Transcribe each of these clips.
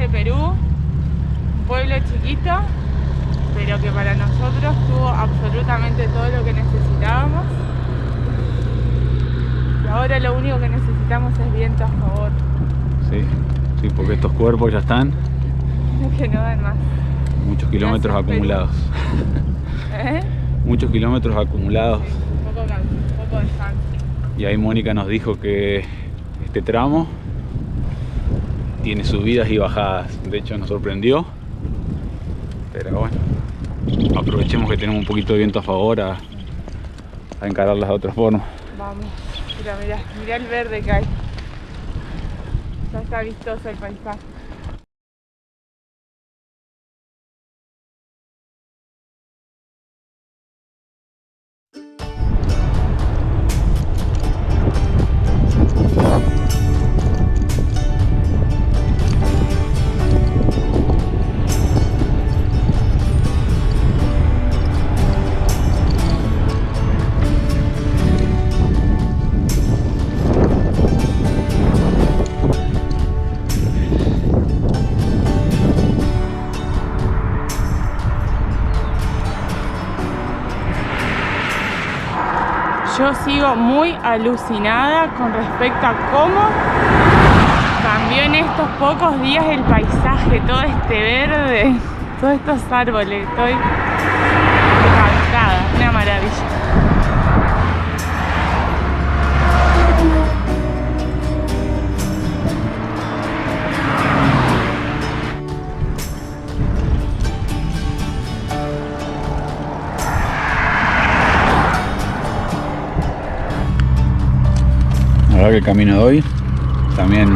de Perú, un pueblo chiquito, pero que para nosotros tuvo absolutamente todo lo que necesitábamos. Y ahora lo único que necesitamos es viento a favor. Sí, sí, porque estos cuerpos ya están. Que no dan más. Muchos kilómetros acumulados. ¿Eh? Muchos kilómetros acumulados. Sí, un poco de cansancio. Y ahí Mónica nos dijo que este tramo tiene subidas y bajadas. De hecho nos sorprendió. Pero bueno, aprovechemos que tenemos un poquito de viento a favor a encararlas de otra forma. Vamos, mirá el verde que hay. Ya está vistoso el paisaje. Yo sigo muy alucinada con respecto a cómo cambió en estos pocos días el paisaje, todo este verde, todos estos árboles. Estoy encantada, una maravilla. La verdad que el camino de hoy también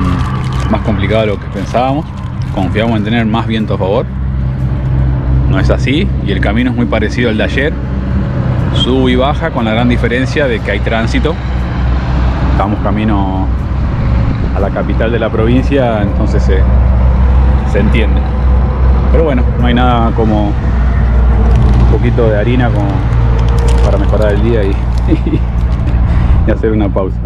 más complicado de lo que pensábamos. Confiamos en tener más viento a favor. No es así y el camino es muy parecido al de ayer. Sube y baja con la gran diferencia de que hay tránsito. Estamos camino a la capital de la provincia, entonces se entiende. Pero bueno, no hay nada como un poquito de harina como para mejorar el día y hacer una pausa.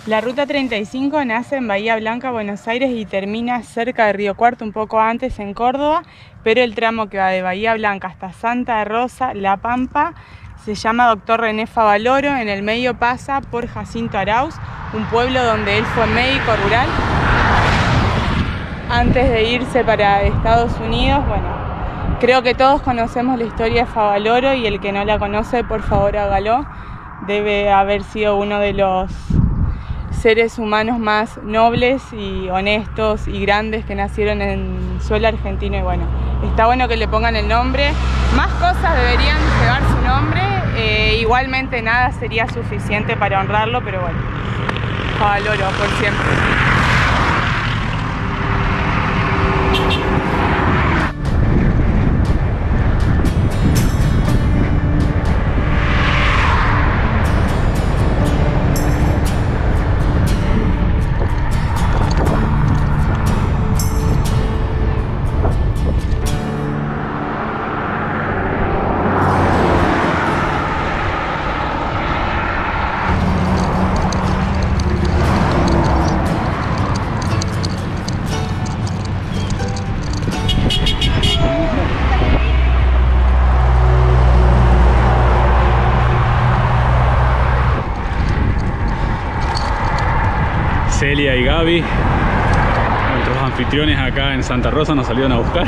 La ruta 35 nace en Bahía Blanca, Buenos Aires y termina cerca de Río Cuarto, un poco antes en Córdoba, pero el tramo que va de Bahía Blanca hasta Santa Rosa, La Pampa, se llama Dr. René Favaloro. En el medio pasa por Jacinto Arauz, un pueblo donde él fue médico rural antes de irse para Estados Unidos. Bueno, creo que todos conocemos la historia de Favaloro y el que no la conoce, por favor hágalo. Debe haber sido uno de los seres humanos más nobles y honestos y grandes que nacieron en suelo argentino y bueno, está bueno que le pongan el nombre. Más cosas deberían llevar su nombre, igualmente nada sería suficiente para honrarlo, pero bueno, Favaloro por siempre. Celia y Gaby, nuestros anfitriones acá en Santa Rosa, nos salieron a buscar.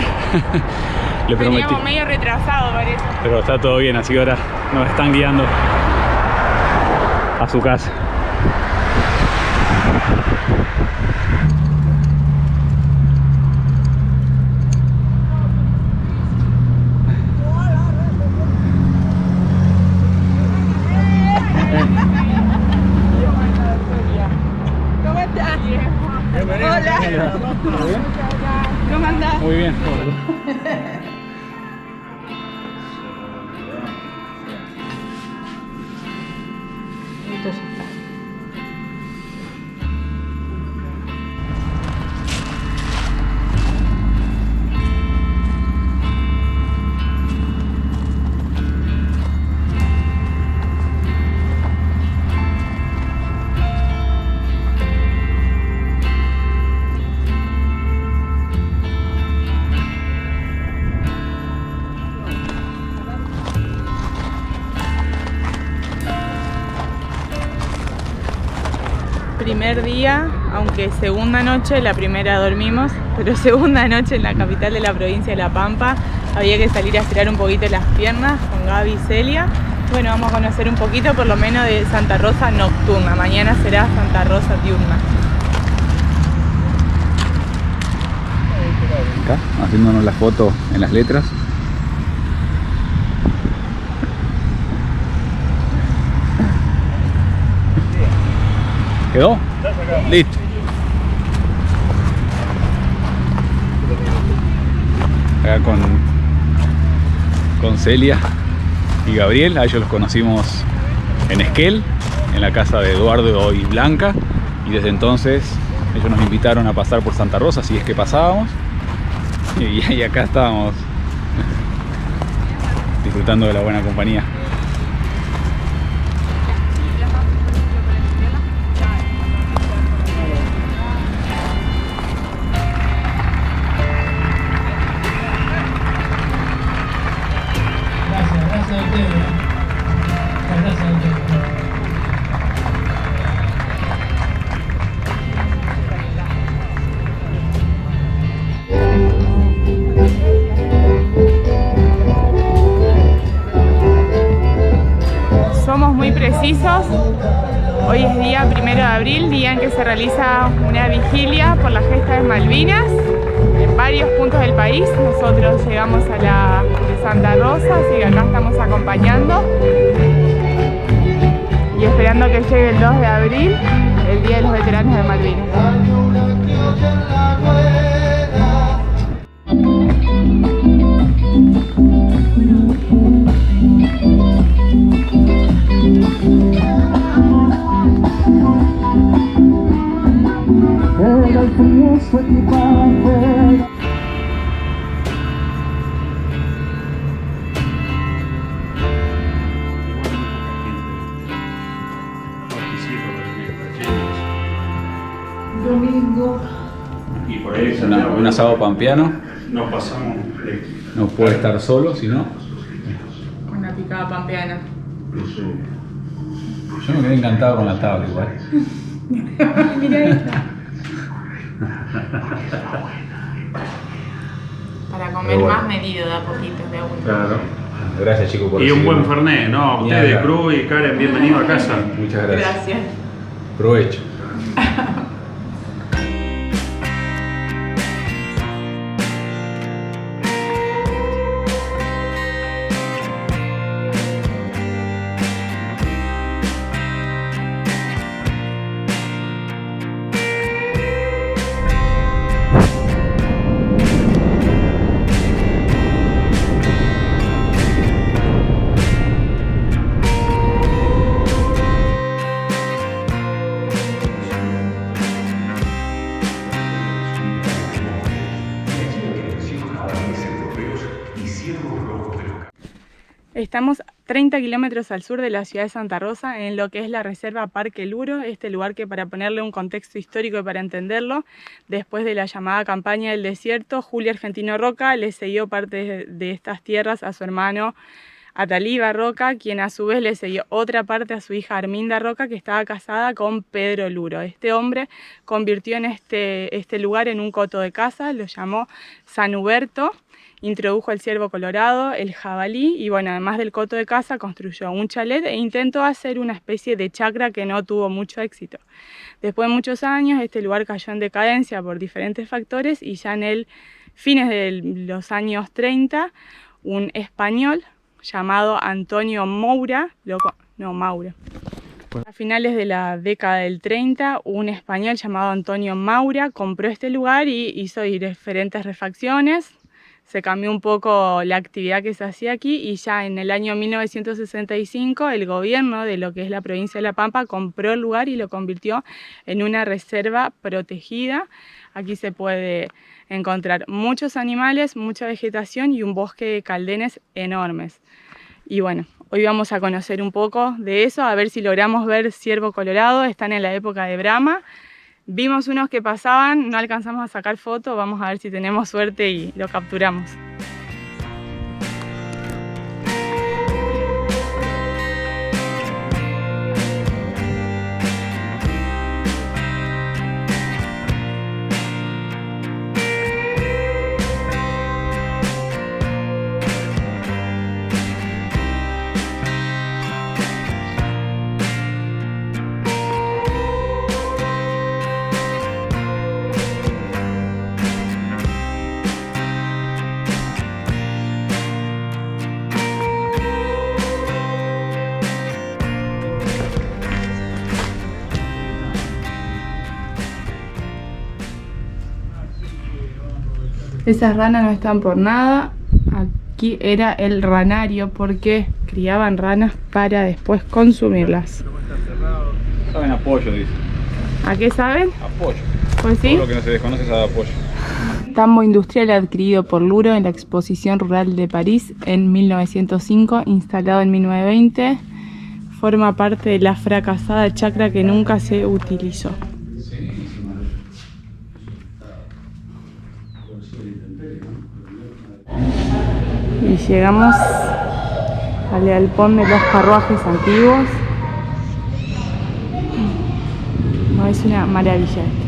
Le prometí. Veníamos medio retrasado, parece. Pero está todo bien, así que ahora nos están guiando a su casa. ¿Cómo estás? Hola. ¿Cómo andás? Muy bien. Primer día, aunque segunda noche, la primera dormimos, pero segunda noche en la capital de la provincia de La Pampa. Había que salir a estirar un poquito las piernas con Gaby y Celia. Bueno, vamos a conocer un poquito por lo menos de Santa Rosa nocturna. Mañana será Santa Rosa diurna. Acá, haciéndonos la foto en las letras. ¿Quedó? Listo. Acá con Celia y Gabriel, a ellos los conocimos en Esquel, en la casa de Eduardo y Blanca, y desde entonces ellos nos invitaron a pasar por Santa Rosa, si es que pasábamos, y acá estábamos disfrutando de la buena compañía. Somos muy precisos. Hoy es día 1 de abril, día en que se realiza una vigilia por la gesta de Malvinas en varios puntos del país. Nosotros llegamos a la de Santa Rosa, así que acá estamos acompañando y esperando que llegue el 2 de abril, el Día de los Veteranos de Malvinas. Domingo. Y por ahí un asado pampeano. Nos pasamos. No puede estar solo, sino. Con la picada pampeana. Yo me quedé encantado con la tabla igual. Mirá esta. Para comer bueno, más medido, de a poquito, de a uno. Claro. Gracias, chicos, por Y un buen recibirme. fernet, ¿no? Ni Ustedes, hablar. Cruz y Karen, bienvenido a casa. Muchas gracias. Gracias. Provecho. Estamos 30 kilómetros al sur de la ciudad de Santa Rosa, en lo que es la reserva Parque Luro, este lugar que, para ponerle un contexto histórico y para entenderlo, después de la llamada campaña del desierto, Julio Argentino Roca le cedió parte de estas tierras a su hermano Ataliva Roca, quien a su vez le cedió otra parte a su hija Arminda Roca, que estaba casada con Pedro Luro. Este hombre convirtió en este lugar en un coto de caza, lo llamó San Huberto, introdujo el ciervo colorado, el jabalí y bueno, además del coto de caza construyó un chalet e intentó hacer una especie de chacra que no tuvo mucho éxito. Después de muchos años este lugar cayó en decadencia por diferentes factores y ya en fines de los años 30 un español llamado Antonio Moura, a finales de la década del 30, un español llamado Antonio Maura compró este lugar y hizo diferentes refacciones. Se cambió un poco la actividad que se hacía aquí y ya en el año 1965 el gobierno de lo que es la provincia de La Pampa compró el lugar y lo convirtió en una reserva protegida. Aquí se puede encontrar muchos animales, mucha vegetación y un bosque de caldenes enormes. Y bueno, hoy vamos a conocer un poco de eso, a ver si logramos ver ciervo colorado. Están en la época de brama. Vimos unos que pasaban, no alcanzamos a sacar foto, vamos a ver si tenemos suerte y lo capturamos. Esas ranas no están por nada. Aquí era el ranario porque criaban ranas para después consumirlas. Saben a pollo, dice. ¿A qué saben? A pollo. Pues sí. Todo lo que no se desconoce sabe a pollo. Tambo industrial adquirido por Luro en la Exposición Rural de París en 1905, instalado en 1920. Forma parte de la fracasada chacra que nunca se utilizó. Y llegamos al galpón de los carruajes antiguos. No, es una maravilla esto.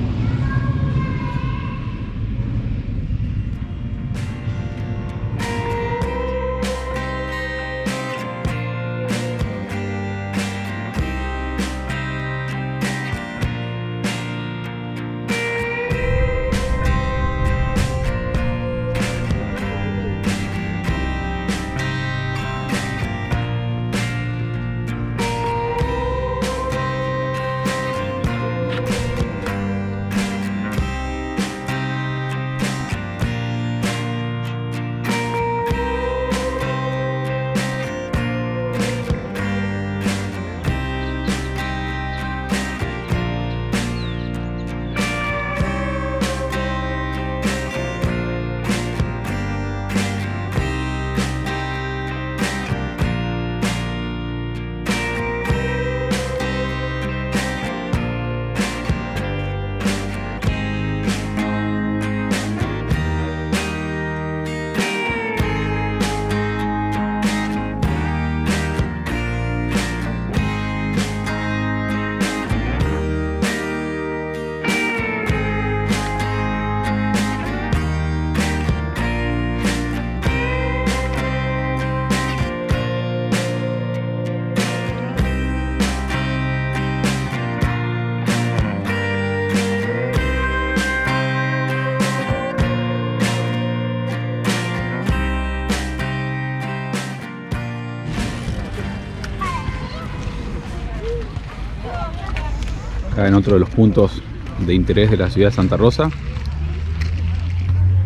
Acá en otro de los puntos de interés de la ciudad de Santa Rosa.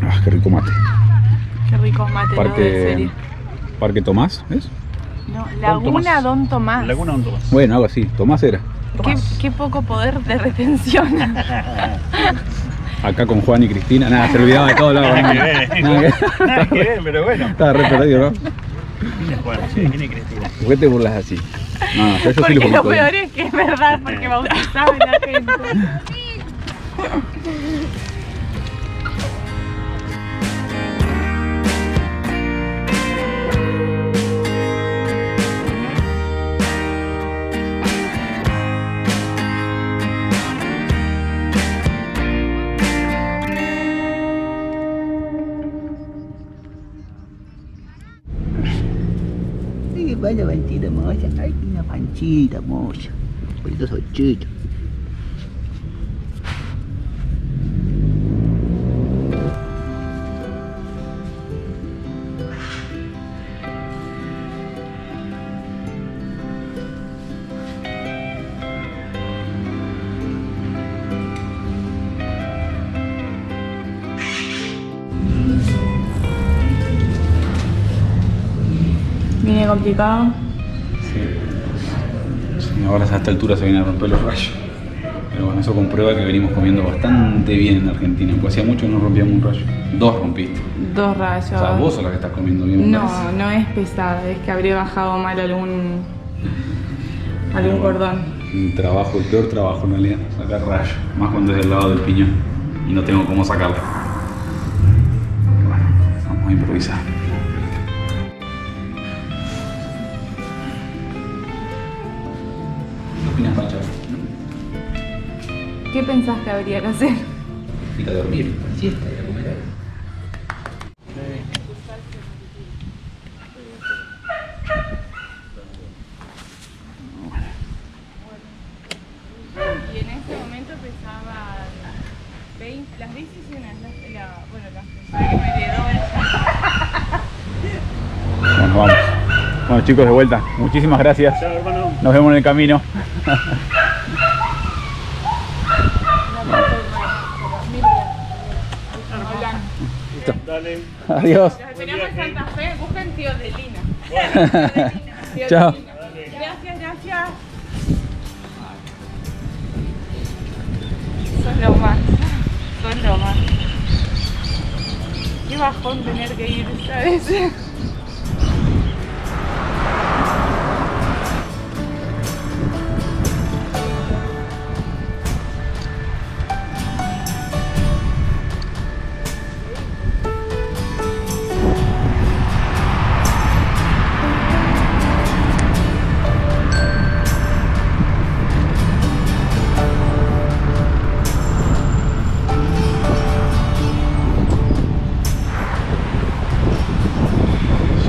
¡Ah, qué rico mate! Qué rico mate, Parque Tomás, ¿es? No, Laguna Don Tomás. Laguna Don Tomás. Bueno, algo así, Tomás era. Qué poco poder de retención. Acá con Juan y Cristina, nada, se olvidaba de todo lado. Nada que ver, pero bueno. Estaba re perdido, ¿no? ¿Quién es Juan? ¿Quién es Cristina? ¿Por qué te burlas así? No, yo Porque sí lo peor es que es verdad, porque bautizaba a la gente. moza. Ay, una panchita, moza. Bonito solchito. Viene complicado. Sí, ahora a esta altura se vienen a romper los rayos. Pero bueno, eso comprueba que venimos comiendo bastante bien en Argentina. Pues hacía mucho que no rompíamos un rayo. 2 rompiste. 2 rayos. O sea, vos sos la que estás comiendo bien. No, no es pesada, es que habría bajado mal algún cordón. Un trabajo, el peor trabajo en realidad, sacar rayos. Más cuando es del lado del piñón y no tengo cómo sacarlo. Bueno, vamos a improvisar. ¿Qué opinas, Pancha? ¿Qué pensás que habría que hacer? Ir a dormir, siesta, ir a comer. Y en ese momento pesaba las decisiones, las que me heredó ella. Bueno, vamos. Bueno, chicos, de vuelta. Muchísimas gracias. Chao, hermano. Nos vemos en el camino. Listo. Dale. Adiós. Los esperamos en Santa Fe, busquen tío de Lina. Tío de Chao. Lina. Gracias. Son lo más. Qué bajón tener que ir, ¿sabes?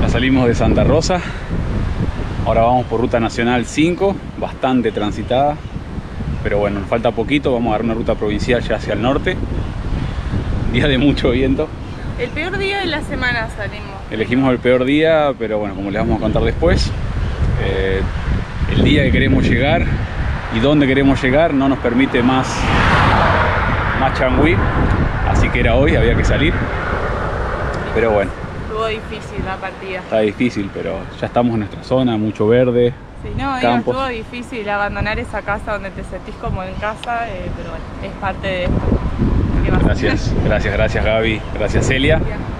Salimos de Santa Rosa, ahora vamos por ruta nacional 5, bastante transitada, pero bueno, nos falta poquito, vamos a dar una ruta provincial ya hacia el norte, día de mucho viento. El peor día de la semana salimos. Elegimos el peor día, pero bueno, como les vamos a contar después, el día que queremos llegar y dónde queremos llegar no nos permite más changüí, así que era hoy, había que salir, pero bueno. Estuvo difícil la partida. Está difícil, pero ya estamos en nuestra zona, mucho verde. Sí, no, campos. estuvo difícil abandonar esa casa donde te sentís como en casa, pero bueno, es parte de esto. ¿Qué más? Gracias Gaby, gracias Celia.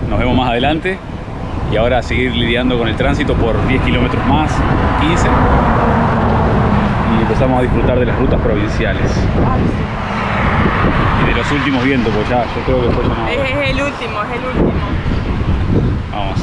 Nos vemos más adelante. Y ahora a seguir lidiando con el tránsito por 10 kilómetros más, 15. Y empezamos a disfrutar de las rutas provinciales. Ay, sí. Y de los últimos vientos, pues ya, yo creo que después ya no. Es el último. Vamos.